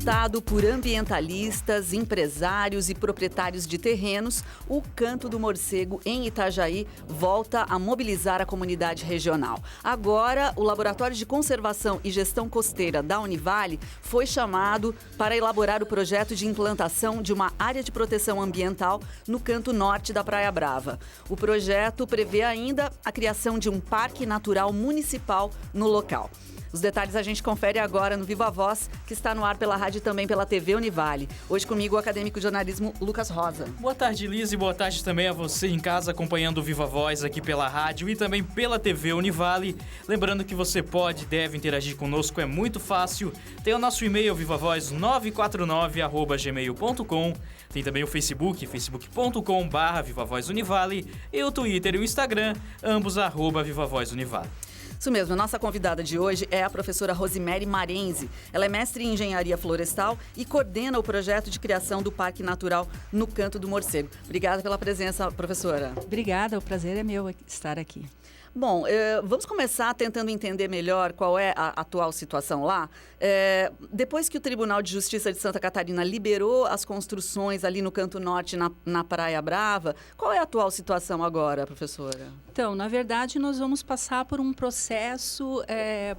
Montado por ambientalistas, empresários e proprietários de terrenos, o Canto do Morcego, em Itajaí, volta a mobilizar a comunidade regional. Agora, o Laboratório de Conservação e Gestão Costeira da Univale foi chamado para elaborar o projeto de implantação de uma área de proteção ambiental no canto norte da Praia Brava. O projeto prevê ainda a criação de um parque natural municipal no local. Os detalhes a gente confere agora no Viva Voz, que está no ar pela rádio e também pela TV Univale. Hoje comigo o acadêmico de jornalismo Lucas Rosa. Boa tarde, Liz, e boa tarde também a você em casa acompanhando o Viva Voz aqui pela rádio e também pela TV Univale. Lembrando que você pode e deve interagir conosco, é muito fácil. Tem o nosso e-mail vivavoz949@gmail.com. Tem também o Facebook, facebook.com/vivavozunivale e o Twitter e o Instagram, ambos @vivavozunivale. Isso mesmo, a nossa convidada de hoje é a professora Rosimere Marenzi. Ela é mestre em engenharia florestal e coordena o projeto de criação do Parque Natural no Canto do Morcego. Obrigada pela presença, professora. Obrigada, o prazer é meu estar aqui. Bom, vamos começar tentando entender melhor qual é a atual situação lá. Depois que o Tribunal de Justiça de Santa Catarina liberou as construções ali no Canto Norte, na Praia Brava, qual é a atual situação agora, professora? Então, na verdade, nós vamos passar por um processo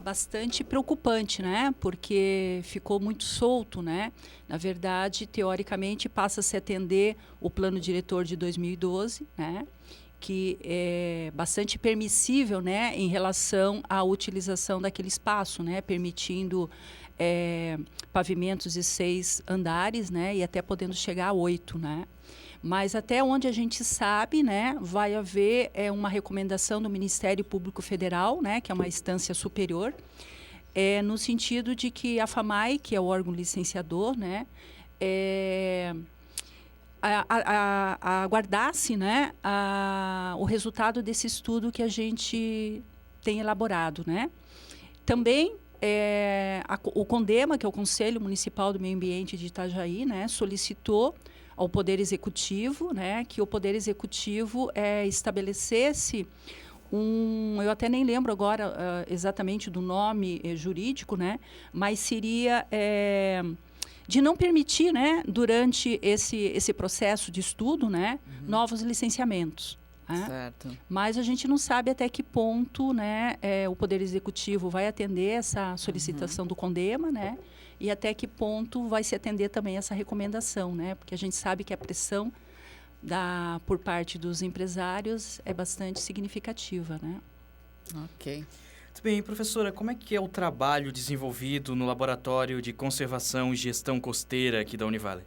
bastante preocupante, né? Porque ficou muito solto, né? Na verdade, teoricamente, passa a se atender o plano diretor de 2012, né? Que é bastante permissível, né, em relação à utilização daquele espaço, né, permitindo pavimentos de 6 andares, né, e até podendo chegar a 8, né. Mas até onde a gente sabe, né, vai haver uma recomendação do Ministério Público Federal, né, que é uma instância superior, no sentido de que a FAMAI, que é o órgão licenciador, né, aguardasse, né, o resultado desse estudo que a gente tem elaborado, né. Também o CONDEMA, que é o Conselho Municipal do Meio Ambiente de Itajaí, né, solicitou ao Poder Executivo, né, que o Poder Executivo estabelecesse eu até nem lembro agora exatamente do nome jurídico, né, mas seria de não permitir, né, durante esse processo de estudo, né, novos licenciamentos. Né? Certo. Mas a gente não sabe até que ponto, né, o Poder Executivo vai atender essa solicitação do CONDEMA, né, e até que ponto vai se atender também essa recomendação, né, porque a gente sabe que a pressão por parte dos empresários é bastante significativa, né. Ok. Muito bem, professora, como é que é o trabalho desenvolvido no Laboratório de Conservação e Gestão Costeira aqui da Univale?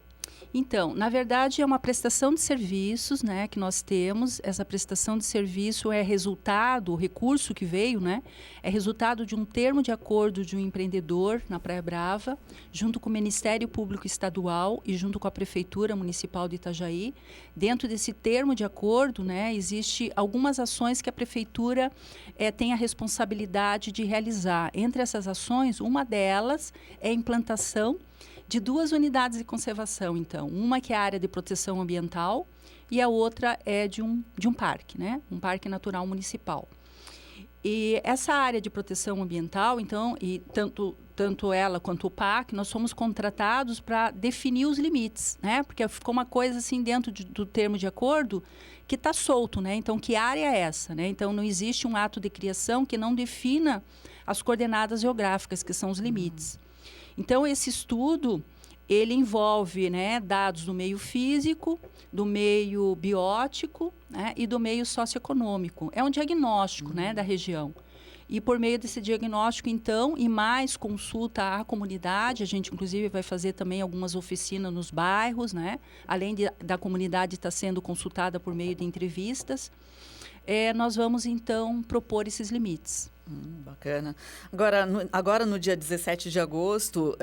Então, na verdade, é uma prestação de serviços, né, que nós temos. Essa prestação de serviço é resultado, o recurso que veio, né, é resultado de um termo de acordo de um empreendedor na Praia Brava, junto com o Ministério Público Estadual e junto com a Prefeitura Municipal de Itajaí. Dentro desse termo de acordo, né, existe algumas ações que a Prefeitura tem a responsabilidade de realizar. Entre essas ações, uma delas é a implantação de 2 unidades de conservação, então. Uma que é a área de proteção ambiental e a outra é de um parque, né? Um parque natural municipal. E essa área de proteção ambiental, então, e tanto ela quanto o PAC, nós fomos contratados para definir os limites, né? Porque ficou uma coisa assim dentro do termo de acordo que está solto, né? Então, que área é essa, né? Então, não existe um ato de criação que não defina as coordenadas geográficas, que são os limites. Então, esse estudo, ele envolve, né, dados do meio físico, do meio biótico, né, e do meio socioeconômico. É um diagnóstico, né, da região. E por meio desse diagnóstico, então, e mais consulta à comunidade, a gente inclusive vai fazer também algumas oficinas nos bairros, né, além da comunidade estar sendo consultada por meio de entrevistas, nós vamos então propor esses limites. Bacana. Agora, no dia 17 de agosto,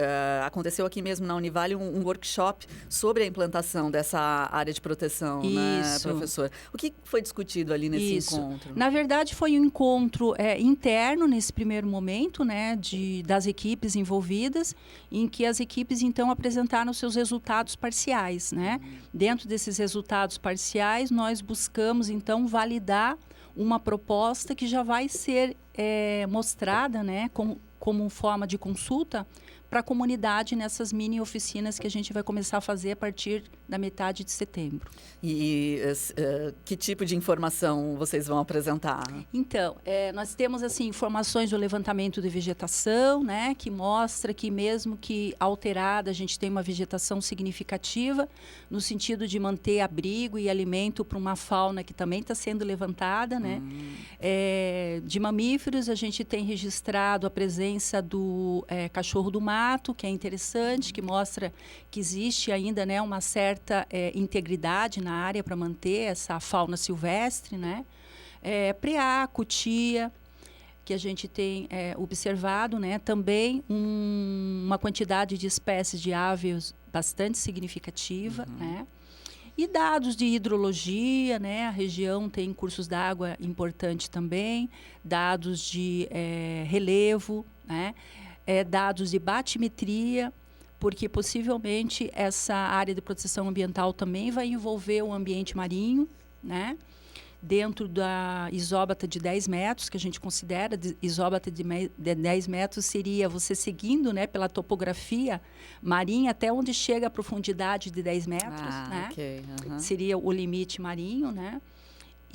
aconteceu aqui mesmo na Univale um workshop sobre a implantação dessa área de proteção, né, professor? O que foi discutido ali nesse encontro? Na verdade, foi um encontro interno nesse primeiro momento, né, das equipes envolvidas, em que as equipes, então, apresentaram seus resultados parciais, né? Dentro desses resultados parciais, nós buscamos, então, validar uma proposta que já vai ser mostrada, né, como forma de consulta para a comunidade nessas mini oficinas que a gente vai começar a fazer a partir da metade de setembro. E que tipo de informação vocês vão apresentar? Então, nós temos assim informações do levantamento de vegetação, né, que mostra que mesmo que alterada, a gente tem uma vegetação significativa no sentido de manter abrigo e alimento para uma fauna que também está sendo levantada, né? De mamíferos, a gente tem registrado a presença do cachorro do mato, que é interessante, que mostra que existe ainda, né, uma certa integridade na área para manter essa fauna silvestre, né? Preá, cutia, que a gente tem observado, né? Também uma quantidade de espécies de aves bastante significativa, né? E dados de hidrologia, né? A região tem cursos d'água importantes também, dados de relevo, né? Dados de batimetria, porque possivelmente essa área de proteção ambiental também vai envolver o ambiente marinho, né? Dentro da isóbata de 10 metros, que a gente considera, isóbata de 10 metros seria você seguindo, né, pela topografia marinha até onde chega a profundidade de 10 metros, né? Okay. Seria o limite marinho, né?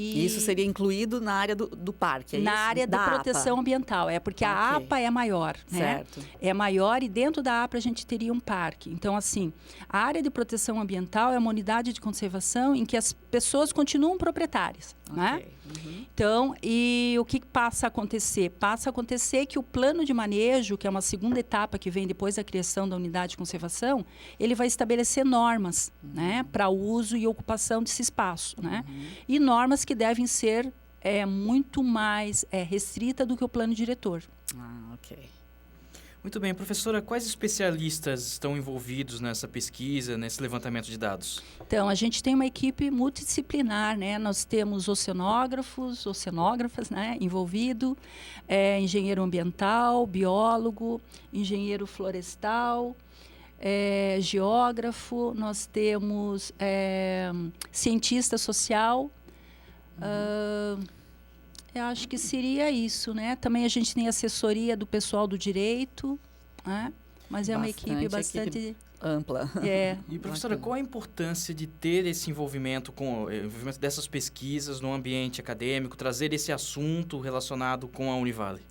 E isso seria incluído na área do parque, é na isso? área da proteção APA. ambiental, porque a APA é maior, né? Certo. É maior e dentro da APA a gente teria um parque. Então, assim, a área de proteção ambiental é uma unidade de conservação em que as pessoas continuam proprietárias, né? Então, e o que passa a acontecer? Passa a acontecer que o plano de manejo, que é uma segunda etapa que vem depois da criação da unidade de conservação, ele vai estabelecer normas, né, para uso e ocupação desse espaço, né? E normas que devem ser muito mais restrita do que o plano diretor. Ok. Muito bem, professora, quais especialistas estão envolvidos nessa pesquisa, nesse levantamento de dados? Então, a gente tem uma equipe multidisciplinar, né? Nós temos oceanógrafas, né, envolvido, engenheiro ambiental, biólogo, engenheiro florestal, geógrafo, nós temos cientista social. Eu acho que seria isso, né? Também a gente tem assessoria do pessoal do direito, né? Mas é uma equipe bastante ampla. E, professora, qual a importância de ter esse envolvimento dessas pesquisas no ambiente acadêmico, trazer esse assunto relacionado com a Univale?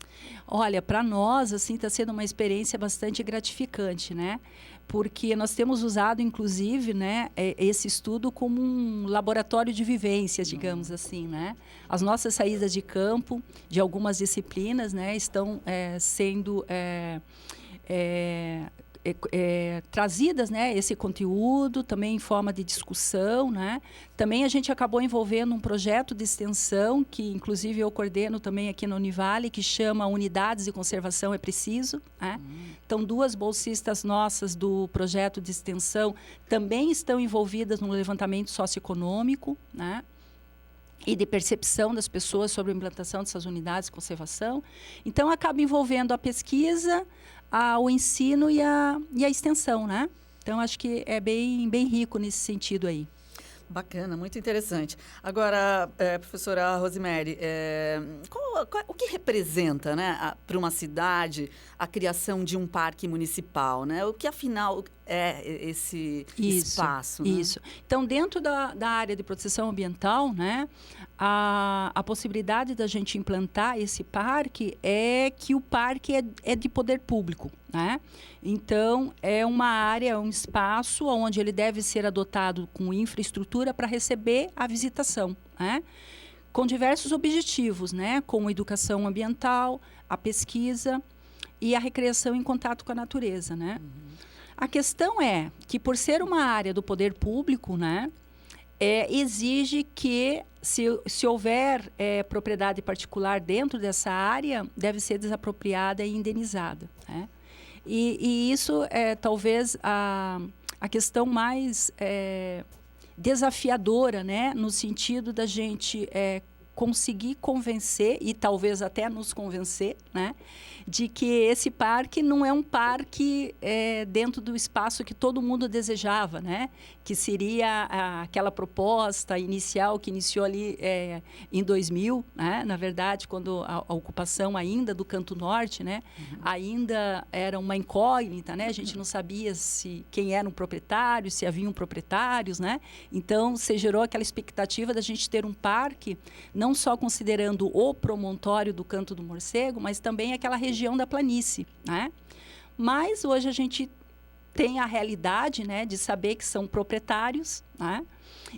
Olha, para nós, assim, está sendo uma experiência bastante gratificante, né? Porque nós temos usado, inclusive, né, esse estudo como um laboratório de vivências, digamos assim, né? As nossas saídas de campo, de algumas disciplinas, né, estão sendo trazidas, né, esse conteúdo também em forma de discussão, né? Também a gente acabou envolvendo um projeto de extensão que inclusive eu coordeno também aqui na Univale, que chama Unidades de Conservação é Preciso, né? Então 2 bolsistas nossas do projeto de extensão também estão envolvidas no levantamento socioeconômico, né? E de percepção das pessoas sobre a implantação dessas unidades de conservação. Então acaba envolvendo a pesquisa, o ensino e a extensão, né? Então, acho que é bem rico nesse sentido aí. Bacana, muito interessante. Agora, professora Rosemary, o que representa, né, para uma cidade a criação de um parque municipal, né? O que, afinal, é esse espaço? Isso. Né? Então, dentro da área de proteção ambiental, né, a possibilidade da gente implantar esse parque é que o parque é de poder público, né? Então, é uma área, um espaço onde ele deve ser adotado com infraestrutura para receber a visitação, né? Com diversos objetivos, né? Como educação ambiental, a pesquisa e a recreação em contato com a natureza, né? A questão é que, por ser uma área do poder público, né, exige que, se houver propriedade particular dentro dessa área, deve ser desapropriada e indenizada, né? E isso é talvez a questão mais desafiadora, né, no sentido da gente conseguir convencer, e talvez até nos convencer, né, de que esse parque não é um parque dentro do espaço que todo mundo desejava, né, que seria aquela proposta inicial que iniciou ali em 2000, né, na verdade, quando a ocupação ainda do Canto Norte, né, ainda era uma incógnita, né, a gente não sabia quem eram proprietários, se haviam proprietários, né, então se gerou aquela expectativa da gente ter um parque, não só considerando o promontório do Canto do Morcego, mas também aquela região da planície, né? Mas hoje a gente tem a realidade, né, de saber que são proprietários, né?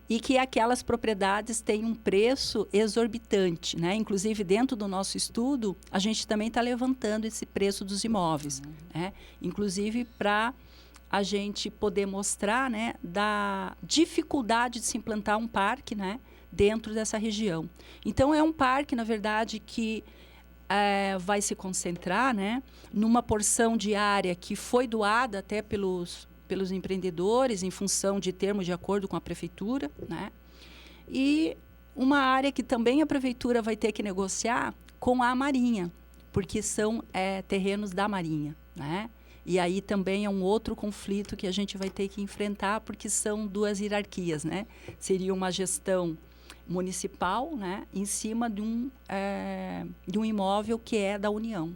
E que aquelas propriedades têm um preço exorbitante, né? Inclusive, dentro do nosso estudo, a gente também está levantando esse preço dos imóveis, né? Inclusive para a gente poder mostrar, né, da dificuldade de se implantar um parque, né, dentro dessa região. Então, é um parque, na verdade, que vai se concentrar, né, numa porção de área que foi doada até pelos empreendedores em função de termos de acordo com a prefeitura, né, e uma área que também a prefeitura vai ter que negociar com a Marinha, porque são terrenos da Marinha, né? E aí também é um outro conflito que a gente vai ter que enfrentar, porque são duas hierarquias, né? Seria uma gestão municipal, né, em cima de um imóvel que é da União.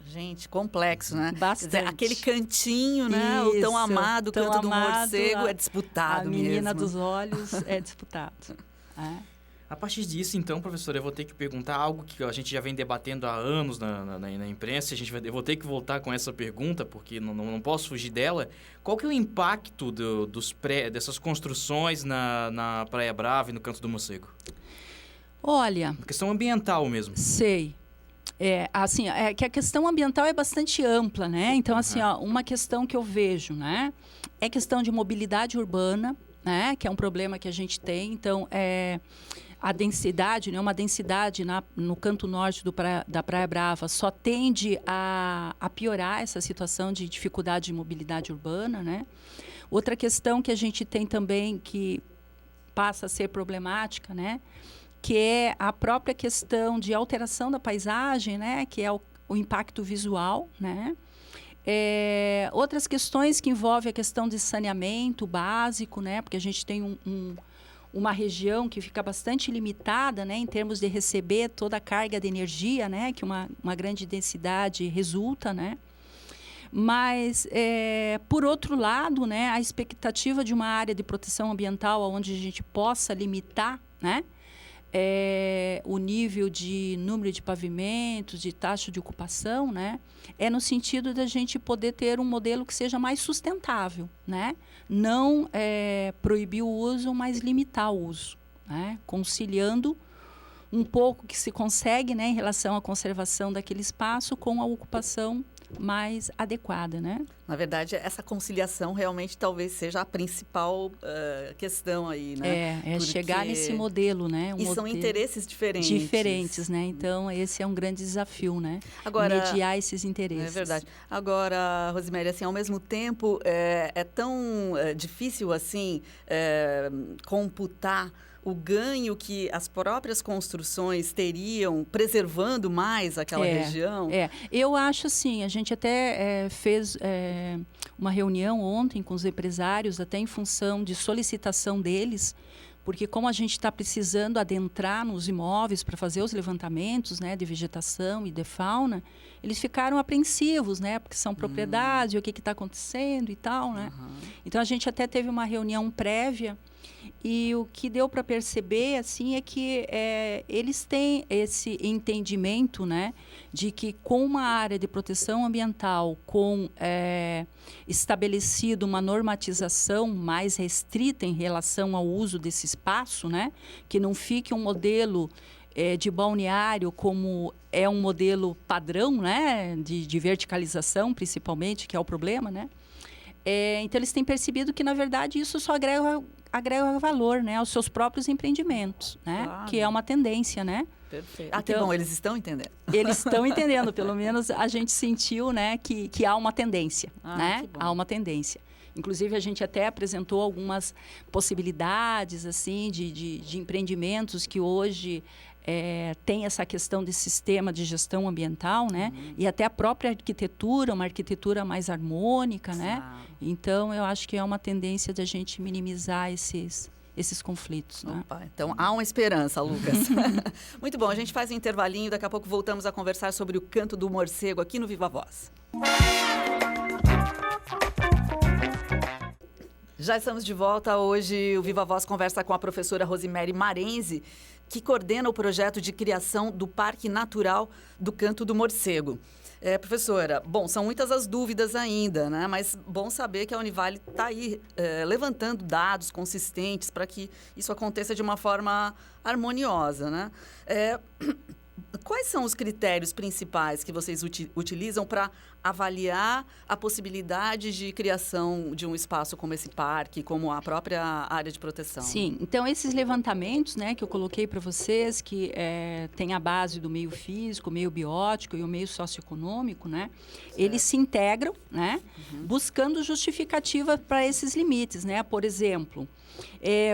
Gente, complexo, né? Bastante. Quer dizer, aquele cantinho, né? Isso, o tão amado tão Canto do amado, Morcego é disputado mesmo. A menina mesmo. dos olhos é disputado. A partir disso, então, professora, eu vou ter que perguntar algo que a gente já vem debatendo há anos na imprensa. Eu vou ter que voltar com essa pergunta, porque não posso fugir dela. Qual que é o impacto dessas construções na Praia Brava e no Canto do Morcego? Olha... Questão ambiental mesmo. Sei. Que a questão ambiental é bastante ampla, né? Então, assim, uma questão que eu vejo, né, é questão de mobilidade urbana, né, que é um problema que a gente tem. Então, a densidade, né, uma densidade no canto norte da Praia Brava só tende a piorar essa situação de dificuldade de mobilidade urbana, né? Outra questão que a gente tem também que passa a ser problemática, né, que é a própria questão de alteração da paisagem, né, que é o impacto visual, né? Outras questões que envolvem a questão de saneamento básico, né, porque a gente tem uma região que fica bastante limitada, né, em termos de receber toda a carga de energia, né, que uma grande densidade resulta, né. Mas, por outro lado, né, a expectativa de uma área de proteção ambiental onde a gente possa limitar, né, o nível de número de pavimentos, de taxa de ocupação, né, é no sentido da gente poder ter um modelo que seja mais sustentável, né, não proibir o uso, mas limitar o uso, né, conciliando um pouco que se consegue, né, em relação à conservação daquele espaço com a ocupação mais adequada, né? Na verdade, essa conciliação realmente talvez seja a principal questão aí, né? Porque chegar nesse modelo, né? São interesses diferentes. Diferentes, né? Então, esse é um grande desafio, né? Agora, mediar esses interesses. É verdade. Agora, Rosiméria, assim, ao mesmo tempo, é tão difícil, assim, computar o ganho que as próprias construções teriam preservando mais aquela região? Eu acho assim, a gente até fez uma reunião ontem com os empresários, até em função de solicitação deles, porque como a gente está precisando adentrar nos imóveis para fazer os levantamentos, né, de vegetação e de fauna, eles ficaram apreensivos, né, porque são propriedades, o que está acontecendo e tal, né? Então, a gente até teve uma reunião prévia e o que deu para perceber, assim, é que eles têm esse entendimento, né, de que com uma área de proteção ambiental, com estabelecido uma normatização mais restrita em relação ao uso desse espaço, né, que não fique um modelo de balneário como é um modelo padrão, né, de verticalização, principalmente, que é o problema, né? Então, eles têm percebido que, na verdade, isso só agrega valor, né, aos seus próprios empreendimentos, né? Claro. Que é uma tendência, né? Perfeito. Que bom, eles estão entendendo. Eles estão entendendo, pelo menos a gente sentiu, né, que há uma tendência, né? Há uma tendência. Inclusive, a gente até apresentou algumas possibilidades, assim, de empreendimentos que hoje tem essa questão de sistema de gestão ambiental, né? E até a própria arquitetura, uma arquitetura mais harmônica, né? Então, eu acho que é uma tendência de a gente minimizar esses conflitos. Né? Opa, então, há uma esperança, Lucas. Muito bom, a gente faz um intervalinho, daqui a pouco voltamos a conversar sobre o canto do morcego aqui no Viva Voz. Já estamos de volta. Hoje o Viva Voz conversa com a professora Rosemary Marenzi, que coordena o projeto de criação do Parque Natural do Canto do Morcego. Professora, bom, são muitas as dúvidas ainda, né? Mas bom saber que a Univale está aí levantando dados consistentes para que isso aconteça de uma forma harmoniosa, né? Quais são os critérios principais que vocês utilizam para avaliar a possibilidade de criação de um espaço como esse parque, como a própria área de proteção? Sim, então esses levantamentos, né, que eu coloquei para vocês, que tem a base do meio físico, o meio biótico e o meio socioeconômico, né, eles se integram, né, buscando justificativa para esses limites, né, por exemplo...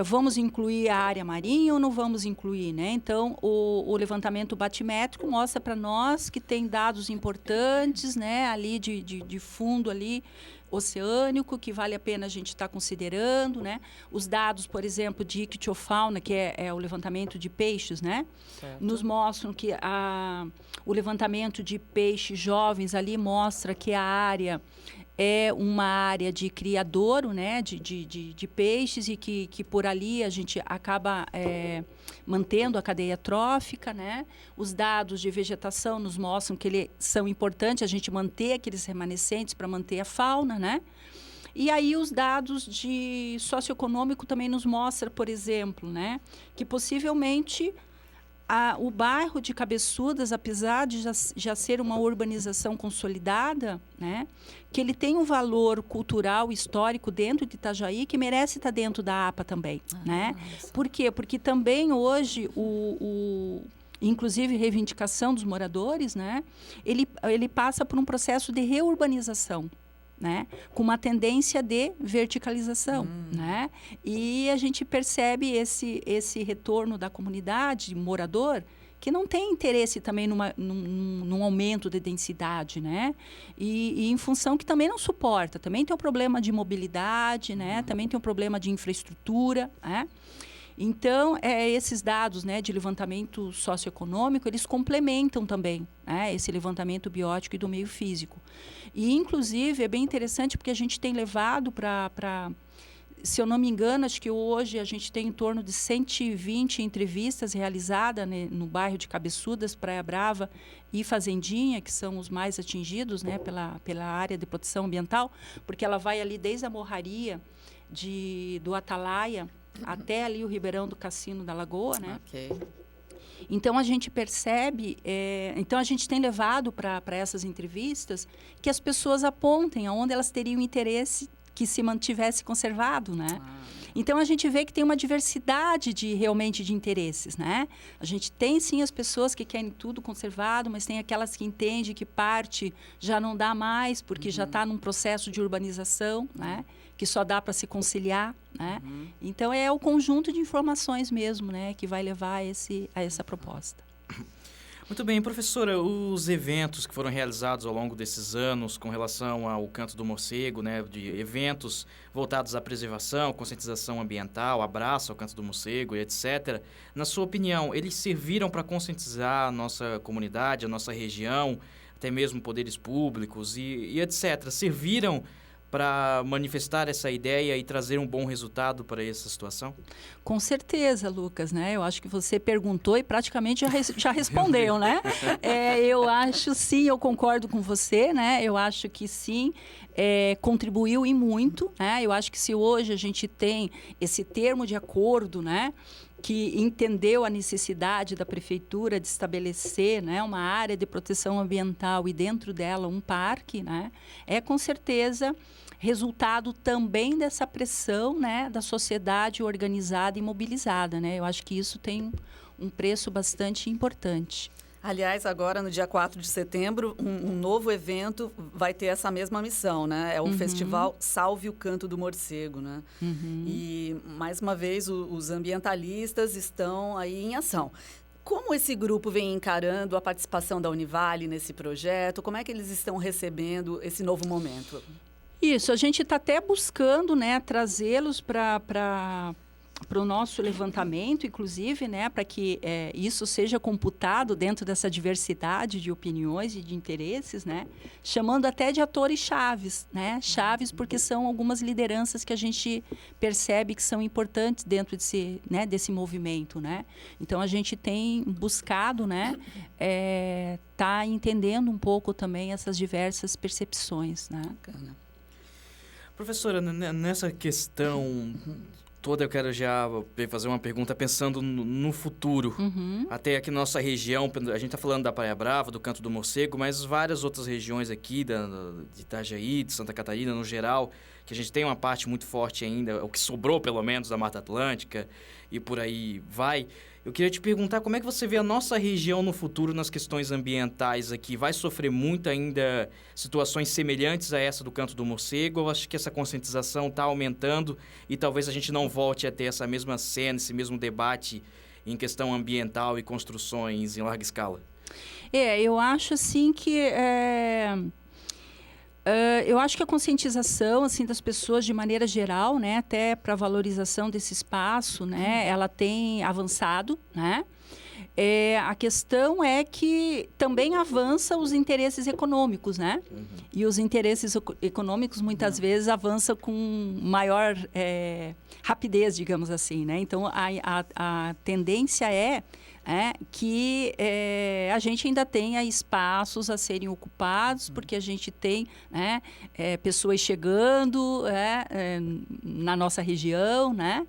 vamos incluir a área marinha ou não vamos incluir, né? Então, o levantamento batimétrico mostra para nós que tem dados importantes, né? Ali de fundo ali, oceânico, que vale a pena a gente estar considerando, né? Os dados, por exemplo, de ictiofauna, que é o levantamento de peixes, né? Certo. Nos mostram que o levantamento de peixes jovens ali mostra que a área... é uma área de criadouro, né, de peixes e que por ali a gente acaba mantendo a cadeia trófica, né? Os dados de vegetação nos mostram que são importantes a gente manter aqueles remanescentes para manter a fauna, né? E aí os dados de socioeconômico também nos mostram, por exemplo, né, que possivelmente... o bairro de Cabeçudas, apesar de já ser uma urbanização consolidada, né, que ele tem um valor cultural, histórico dentro de Itajaí que merece estar dentro da APA também. Né? Por quê? Porque também hoje inclusive reivindicação dos moradores, né, ele passa por um processo de reurbanização. Né? Com uma tendência de verticalização. Né? E a gente percebe esse retorno da comunidade, morador, que não tem interesse também num aumento de densidade, né? E em função que também não suporta. Também tem um problema de mobilidade, né? Também tem um problema de infraestrutura, né? Então, esses dados, né, de levantamento socioeconômico, eles complementam também, né, esse levantamento biótico e do meio físico. E, inclusive, é bem interessante porque a gente tem levado para... Se eu não me engano, acho que hoje a gente tem em torno de 120 entrevistas realizadas, né, no bairro de Cabeçudas, Praia Brava e Fazendinha, que são os mais atingidos, né, pela área de proteção ambiental, porque ela vai ali desde a morraria do Atalaia até ali o Ribeirão do Cassino da Lagoa, né? Ok. Então, a gente percebe... então, a gente tem levado para essas entrevistas que as pessoas apontem aonde elas teriam interesse que se mantivesse conservado, né? Então, a gente vê que tem uma diversidade realmente de interesses, né? A gente tem, sim, as pessoas que querem tudo conservado, mas tem aquelas que entendem que parte já não dá mais, porque já está num processo de urbanização, né? Que só dá para se conciliar, né? Então, é o conjunto de informações mesmo, né? Que vai levar a essa proposta. Muito bem, professora, os eventos que foram realizados ao longo desses anos com relação ao Canto do Morcego, né, de eventos voltados à preservação, conscientização ambiental, abraço ao Canto do Morcego, etc. Na sua opinião, eles serviram para conscientizar a nossa comunidade, a nossa região, até mesmo poderes públicos e etc. Serviram para manifestar essa ideia e trazer um bom resultado para essa situação? Com certeza, Lucas, né? Eu acho que você perguntou e praticamente já respondeu, né? Eu acho, sim, eu concordo com você, né? Eu acho que sim, contribuiu e muito, né? Eu acho que se hoje a gente tem esse termo de acordo, né? Que entendeu a necessidade da prefeitura de estabelecer, né, uma área de proteção ambiental e dentro dela um parque, né, com certeza resultado também dessa pressão, né, da sociedade organizada e mobilizada, né? Eu acho que isso tem um preço bastante importante. Aliás, agora no dia 4 de setembro, um novo evento vai ter essa mesma missão, né? É o festival Salve o Canto do Morcego, né? E, mais uma vez, os ambientalistas estão aí em ação. Como esse grupo vem encarando a participação da Univale nesse projeto? Como é que eles estão recebendo esse novo momento? Isso, a gente está até buscando, né, trazê-los para o nosso levantamento, inclusive, né, para que isso seja computado dentro dessa diversidade de opiniões e de interesses, né, chamando até de atores chaves, né, chaves porque são algumas lideranças que a gente percebe que são importantes dentro desse movimento, né. Então a gente tem buscado, né, tá entendendo um pouco também essas diversas percepções, né. Bacana. Professora, nessa questão toda, eu quero já fazer uma pergunta pensando no futuro. Até aqui na nossa região, a gente está falando da Praia Brava, do Canto do Morcego, mas várias outras regiões aqui, de Itajaí, de Santa Catarina, no geral, que a gente tem uma parte muito forte ainda, o que sobrou, pelo menos, da Mata Atlântica, e por aí vai. Eu queria te perguntar como é que você vê a nossa região no futuro nas questões ambientais aqui. Vai sofrer muito ainda situações semelhantes a essa do Canto do Morcego? Eu acho que essa conscientização está aumentando e talvez a gente não volte a ter essa mesma cena, esse mesmo debate em questão ambiental e construções em larga escala. Eu acho assim que... eu acho que a conscientização assim das pessoas de maneira geral, né, até para a valorização desse espaço, né, ela tem avançado, né. A questão é que também avança os interesses econômicos, né? E os interesses econômicos muitas vezes avançam com maior rapidez, digamos assim, né? Então a tendência é que a gente ainda tenha espaços a serem ocupados, porque a gente tem pessoas chegando na nossa região, né?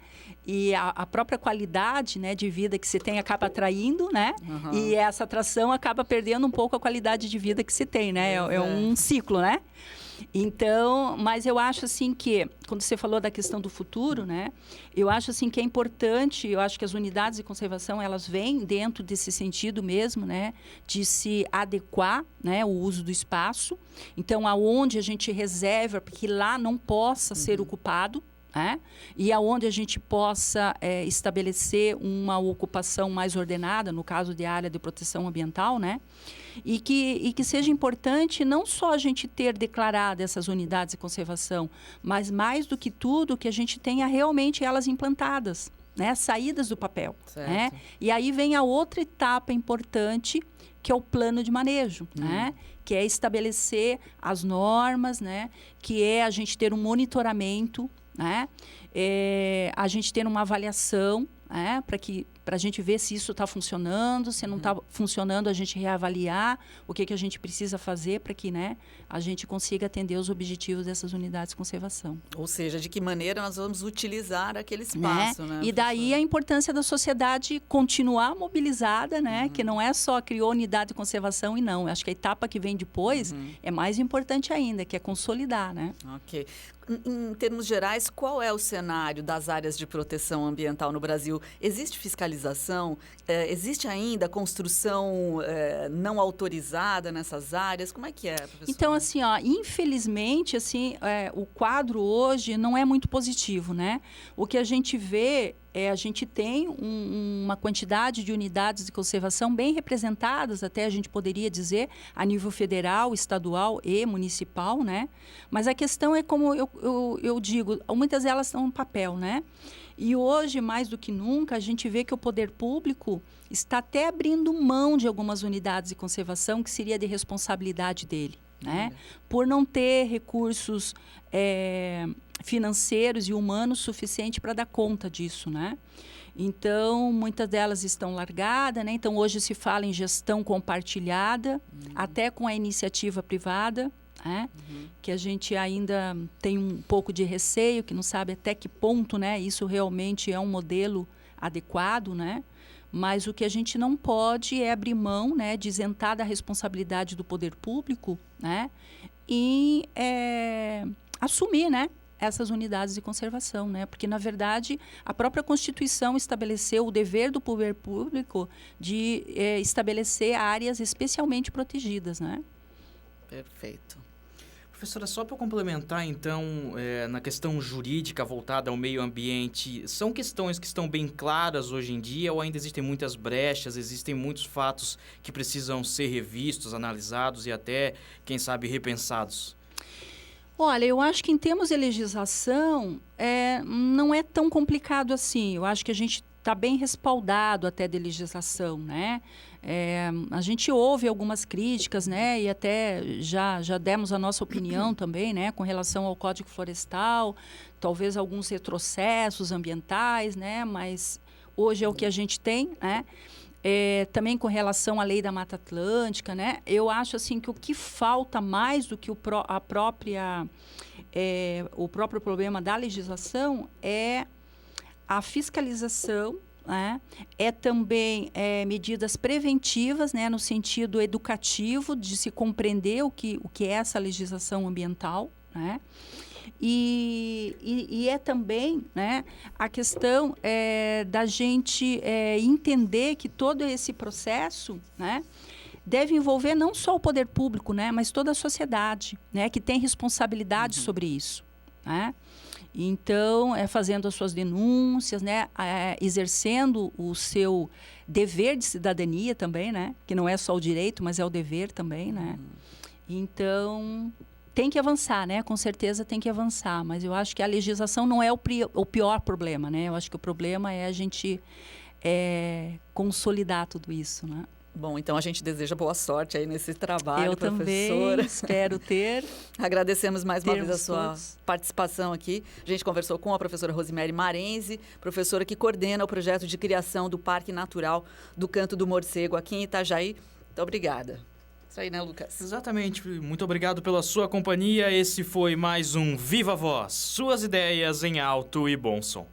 E a própria qualidade, né, de vida que se tem acaba atraindo, né? E essa atração acaba perdendo um pouco a qualidade de vida que se tem, né? É um ciclo, né? Então, mas eu acho assim que, quando você falou da questão do futuro, né? Eu acho assim que é importante, eu acho que as unidades de conservação, elas vêm dentro desse sentido mesmo, né? De se adequar, né? O uso do espaço. Então, aonde a gente reserva, porque lá não possa ser ocupado, e aonde a gente possa estabelecer uma ocupação mais ordenada, no caso de área de proteção ambiental, né? E que seja importante não só a gente ter declarado essas unidades de conservação, mas mais do que tudo, que a gente tenha realmente elas implantadas, né? Saídas do papel. Né? E aí vem a outra etapa importante, que é o plano de manejo, né? Que é estabelecer as normas, né? Que é a gente ter um monitoramento, né? A gente ter uma avaliação, para a gente ver se isso está funcionando, se não está funcionando, a gente reavaliar o que a gente precisa fazer para que, né, a gente consiga atender os objetivos dessas unidades de conservação. Ou seja, de que maneira nós vamos utilizar aquele espaço, né? E daí a importância da sociedade continuar mobilizada, né? Que não é só criou unidade de conservação e não. Acho que a etapa que vem depois é mais importante ainda, que é consolidar, né? Ok. Em termos gerais, qual é o cenário das áreas de proteção ambiental no Brasil? Existe fiscalização? Existe ainda construção não autorizada nessas áreas? Como é que é, professora? Então, assim, infelizmente, assim, o quadro hoje não é muito positivo, né? O que a gente vê a gente tem uma quantidade de unidades de conservação bem representadas, até a gente poderia dizer, a nível federal, estadual e municipal, né? Mas a questão é, como eu digo, muitas delas estão no papel, né? E hoje, mais do que nunca, a gente vê que o poder público está até abrindo mão de algumas unidades de conservação que seria de responsabilidade dele, né? Por não ter recursos financeiros e humanos suficientes para dar conta disso, né? Então, muitas delas estão largadas, né? Então, hoje se fala em gestão compartilhada, até com a iniciativa privada, né? Que a gente ainda tem um pouco de receio, que não sabe até que ponto, né, isso realmente é um modelo adequado, né? Mas o que a gente não pode é abrir mão, né, de isentar da responsabilidade do poder público, né? E assumir, né, essas unidades de conservação, né? Porque, na verdade, a própria Constituição estabeleceu o dever do poder público de estabelecer áreas especialmente protegidas, né? Perfeito. Professora, só para complementar, então, na questão jurídica voltada ao meio ambiente, são questões que estão bem claras hoje em dia ou ainda existem muitas brechas, existem muitos fatos que precisam ser revistos, analisados e até, quem sabe, repensados? Olha, eu acho que em termos de legislação, não é tão complicado assim. Eu acho que a gente está bem respaldado até de legislação, né? A gente ouve algumas críticas, né? E até já demos a nossa opinião também, né? Com relação ao Código Florestal, talvez alguns retrocessos ambientais, né? Mas hoje é o que a gente tem, né? Também com relação à Lei da Mata Atlântica, né? Eu acho assim que o que falta mais do que o próprio problema da legislação é a fiscalização, né? Também medidas preventivas, né? No sentido educativo de se compreender o que é essa legislação ambiental, né? E também, né, a questão da gente entender que todo esse processo, né, deve envolver não só o poder público, né, mas toda a sociedade, né, que tem responsabilidade sobre isso, né? Então, fazendo as suas denúncias, né, exercendo o seu dever de cidadania também, né, que não é só o direito, mas é o dever também, né? Então, tem que avançar, né? Com certeza tem que avançar, mas eu acho que a legislação não é o pior problema, né? Eu acho que o problema é a gente consolidar tudo isso, né? Bom, então a gente deseja boa sorte aí nesse trabalho, eu professora. Também espero ter. Agradecemos mais uma vez a sua todos. participação aqui. A gente conversou com a professora Rosemary Marenzi, professora que coordena o projeto de criação do Parque Natural do Canto do Morcego aqui em Itajaí. Muito obrigada. Isso aí, né, Lucas? Exatamente. Muito obrigado pela sua companhia. Esse foi mais um Viva Voz. Suas ideias em alto e bom som.